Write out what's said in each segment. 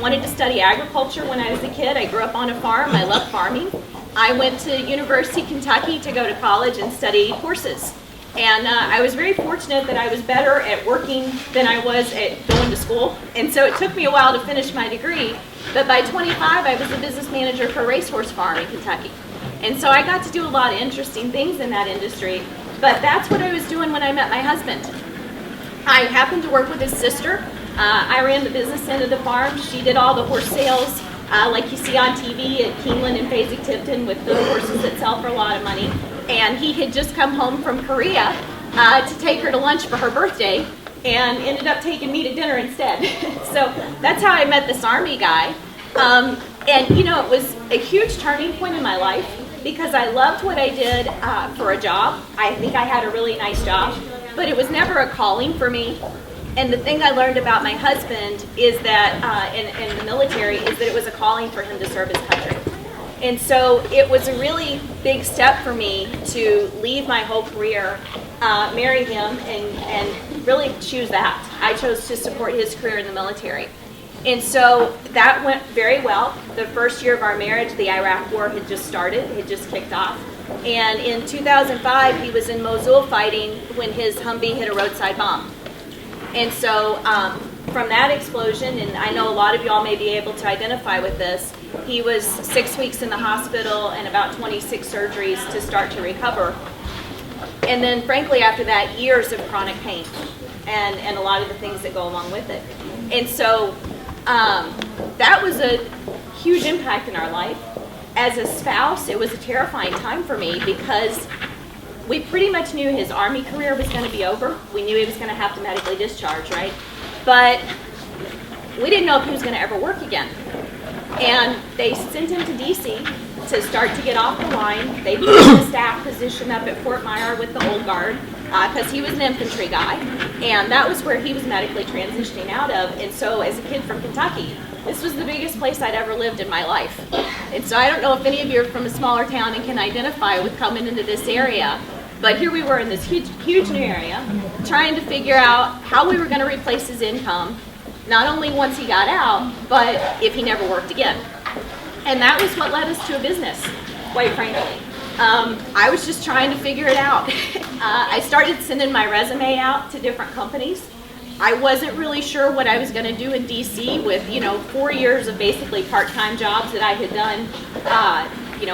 wanted to study agriculture when I was a kid. I grew up on a farm. I love farming. I went to University of Kentucky to go to college and study horses. And I was very fortunate that I was better at working than I was at going to school. And so it took me a while to finish my degree. But by 25, I was a business manager for a racehorse farm in Kentucky. And so I got to do a lot of interesting things in that industry. But that's what I was doing when I met my husband. I happened to work with his sister. I ran the business end of the farm. She did all the horse sales, like you see on TV at Keeneland and Fasig-Tipton with the horses that sell for a lot of money. And he had just come home from Korea to take her to lunch for her birthday and ended up taking me to dinner instead. So that's how I met this Army guy. And you know, it was a huge turning point in my life because I loved what I did for a job. I think I had a really nice job, but it was never a calling for me. And the thing I learned about my husband is that, in the military, is that it was a calling for him to serve his country. And so it was a really big step for me to leave my whole career, marry him, and really choose that. I chose to support his career in the military. And so that went very well. The first year of our marriage, the Iraq War had just started, had just kicked off. And in 2005, he was in Mosul fighting when his Humvee hit a roadside bomb. And so from that explosion, and I know a lot of y'all may be able to identify with this, he was 6 weeks in the hospital and about 26 surgeries to start to recover. And then frankly, after that, years of chronic pain and a lot of the things that go along with it. And so that was a huge impact in our life. As a spouse, it was a terrifying time for me because we pretty much knew his Army career was going to be over. We knew he was going to have to medically discharge, right? But we didn't know if he was going to ever work again. And they sent him to D.C. to start to get off the line. They put him in a staff position up at Fort Myer with the Old Guard because he was an infantry guy. And that was where he was medically transitioning out of. And so as a kid from Kentucky, this was the biggest place I'd ever lived in my life. And so I don't know if any of you are from a smaller town and can identify with coming into this area. But here we were in this huge new area, trying to figure out how we were going to replace his income, not only once he got out, but if he never worked again. And that was what led us to a business, quite frankly. I was just trying to figure it out. I started sending my resume out to different companies. I wasn't really sure what I was going to do in DC with, 4 years of basically part-time jobs that I had done,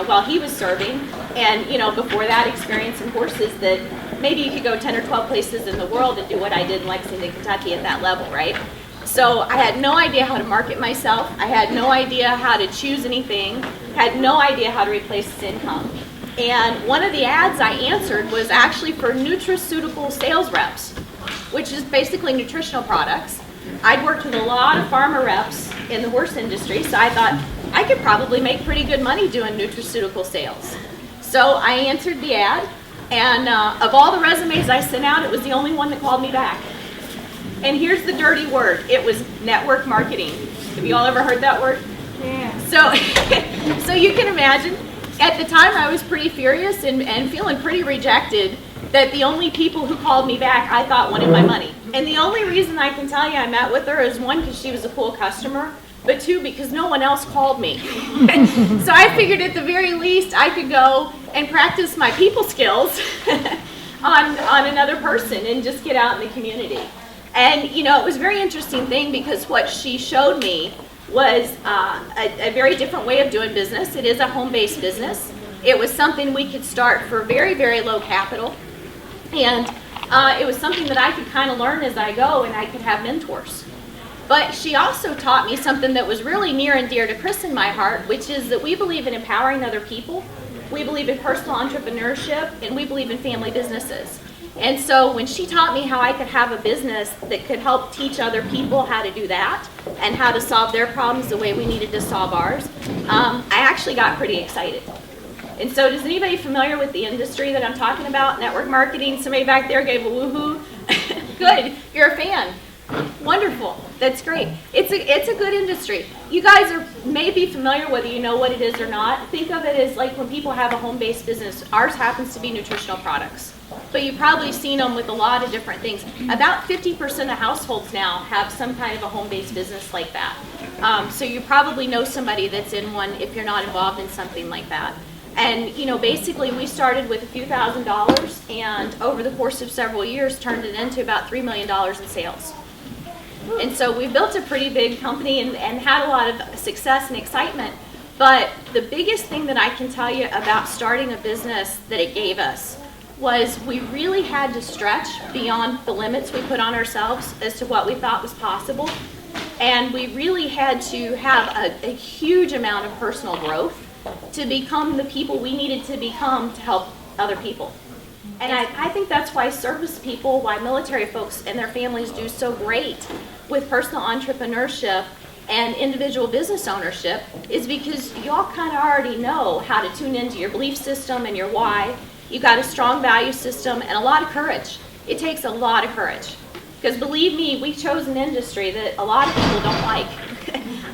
while he was serving. And, before that experience in horses, that maybe you could go 10 or 12 places in the world and do what I did in Lexington, Kentucky at that level, right? So I had no idea how to market myself. I had no idea how to choose anything. Had no idea how to replace his income. And one of the ads I answered was actually for nutraceutical sales reps, which is basically nutritional products. I'd worked with a lot of farmer reps in the horse industry, so I thought I could probably make pretty good money doing nutraceutical sales. So I answered the ad, and of all the resumes I sent out, it was the only one that called me back. And here's the dirty word. It was network marketing. Have you all ever heard that word? Yeah. So you can imagine, at the time I was pretty furious and feeling pretty rejected that the only people who called me back I thought wanted my money. And the only reason I can tell you I met with her is one, because she was a cool customer, but two, because no one else called me. So I figured at the very least I could go and practice my people skills on another person and just get out in the community. And it was a very interesting thing because what she showed me was a very different way of doing business. It is a home-based business. It was something we could start for very, very low capital. And it was something that I could kind of learn as I go, and I could have mentors. But she also taught me something that was really near and dear to Chris in my heart, which is that we believe in empowering other people. We believe in personal entrepreneurship, and we believe in family businesses. And so when she taught me how I could have a business that could help teach other people how to do that and how to solve their problems the way we needed to solve ours, I actually got pretty excited. And so is anybody familiar with the industry that I'm talking about, network marketing? Somebody back there gave a woohoo. Good, you're a fan. Wonderful. That's great. It's a good industry. You guys may be familiar whether you know what it is or not. Think of it as like when people have a home-based business. Ours happens to be nutritional products. But you've probably seen them with a lot of different things. About 50% of households now have some kind of a home-based business like that. So you probably know somebody that's in one if you're not involved in something like that. And basically we started with a few $1,000s, and over the course of several years turned it into about $3 million in sales. And so we built a pretty big company and had a lot of success and excitement. But the biggest thing that I can tell you about starting a business that it gave us was we really had to stretch beyond the limits we put on ourselves as to what we thought was possible. And we really had to have a huge amount of personal growth to become the people we needed to become to help other people. And I think that's why service people, why military folks and their families do so great with personal entrepreneurship and individual business ownership, is because y'all kind of already know how to tune into your belief system and your why. You've got a strong value system and a lot of courage. It takes a lot of courage. Because believe me, we chose an industry that a lot of people don't like.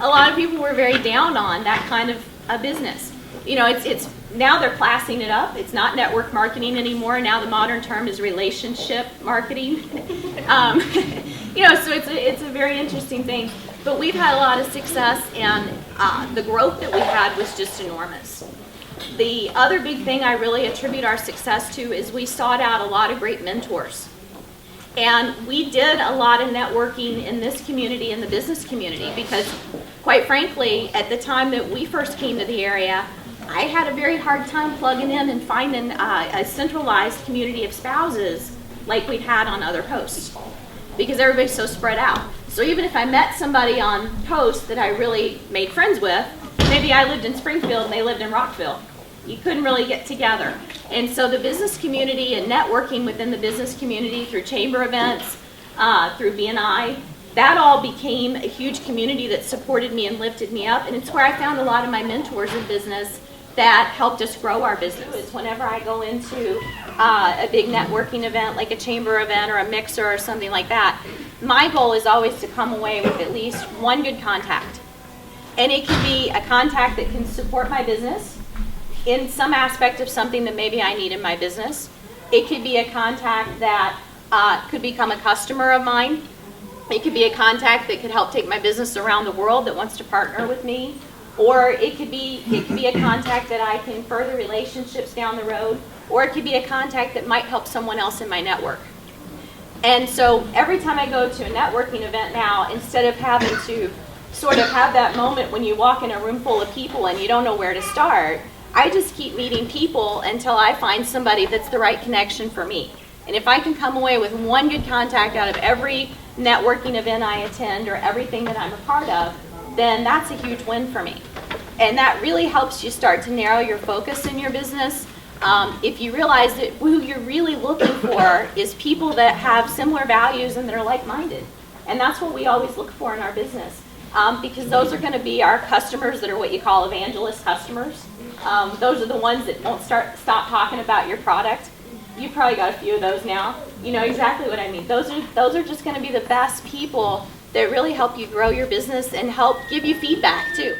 A lot of people were very down on that kind of a business. It's now they're classing it up. It's not network marketing anymore. Now the modern term is relationship marketing. So it's a very interesting thing. But we've had a lot of success, and the growth that we had was just enormous. The other big thing I really attribute our success to is we sought out a lot of great mentors. And we did a lot of networking in this community, in the business community, because quite frankly, at the time that we first came to the area, I had a very hard time plugging in and finding a centralized community of spouses like we'd had on other posts, because everybody's so spread out. So even if I met somebody on post that I really made friends with, maybe I lived in Springfield and they lived in Rockville. You couldn't really get together. And so the business community and networking within the business community through chamber events, through BNI, that all became a huge community that supported me and lifted me up. And it's where I found a lot of my mentors in business that helped us grow our business. It's whenever I go into a big networking event, like a chamber event or a mixer or something like that, my goal is always to come away with at least one good contact. And it could be a contact that can support my business in some aspect of something that maybe I need in my business. It could be a contact that could become a customer of mine. It could be a contact that could help take my business around the world that wants to partner with me. Or it could be a contact that I can further relationships down the road. Or it could be a contact that might help someone else in my network. And so every time I go to a networking event now, instead of having to sort of have that moment when you walk in a room full of people and you don't know where to start, I just keep meeting people until I find somebody that's the right connection for me. And if I can come away with one good contact out of every networking event I attend or everything that I'm a part of, then that's a huge win for me. And that really helps you start to narrow your focus in your business. If you realize that who you're really looking for is people that have similar values and that are like-minded. And that's what we always look for in our business. Because those are going to be our customers that are what you call evangelist customers. Those are the ones that won't stop talking about your product. You've probably got a few of those now. You know exactly what I mean. Those are just going to be the best people that really help you grow your business and help give you feedback too.